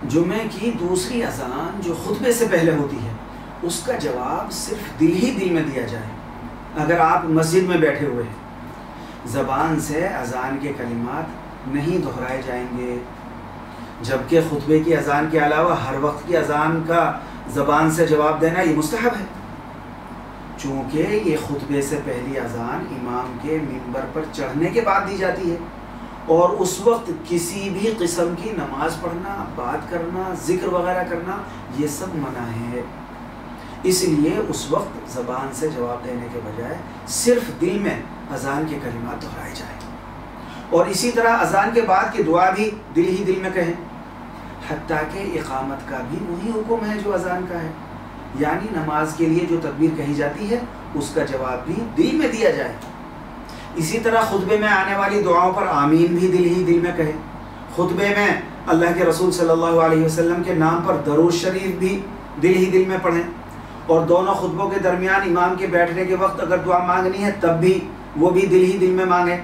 جمعے کی دوسری اذان جو خطبے سے پہلے ہوتی ہے اس کا جواب صرف دل ہی دل میں دیا جائے. اگر آپ مسجد میں بیٹھے ہوئے ہیں زبان سے اذان کے کلمات نہیں دہرائے جائیں گے، جبکہ خطبے کی اذان کے علاوہ ہر وقت کی اذان کا زبان سے جواب دینا یہ مستحب ہے، چونکہ یہ خطبے سے پہلی اذان امام کے منبر پر چڑھنے کے بعد دی جاتی ہے، اور اس وقت کسی بھی قسم کی نماز پڑھنا، بات کرنا، ذکر وغیرہ کرنا یہ سب منع ہے. اس لیے اس وقت زبان سے جواب دینے کے بجائے صرف دل میں اذان کے کلمات دہرائے جائیں، اور اسی طرح اذان کے بعد کی دعا بھی دل ہی دل میں کہیں، حتیٰ کہ اقامت کا بھی وہی حکم ہے جو اذان کا ہے، یعنی نماز کے لیے جو تکبیر کہی جاتی ہے اس کا جواب بھی دل میں دیا جائے. اسی طرح خطبے میں آنے والی دعاؤں پر آمین بھی دل ہی دل میں کہیں. خطبے میں اللہ کے رسول صلی اللہ علیہ وسلم کے نام پر درود شریف بھی دل ہی دل میں پڑھیں، اور دونوں خطبوں کے درمیان امام کے بیٹھنے کے وقت اگر دعا مانگنی ہے تب بھی وہ بھی دل ہی دل میں مانگیں.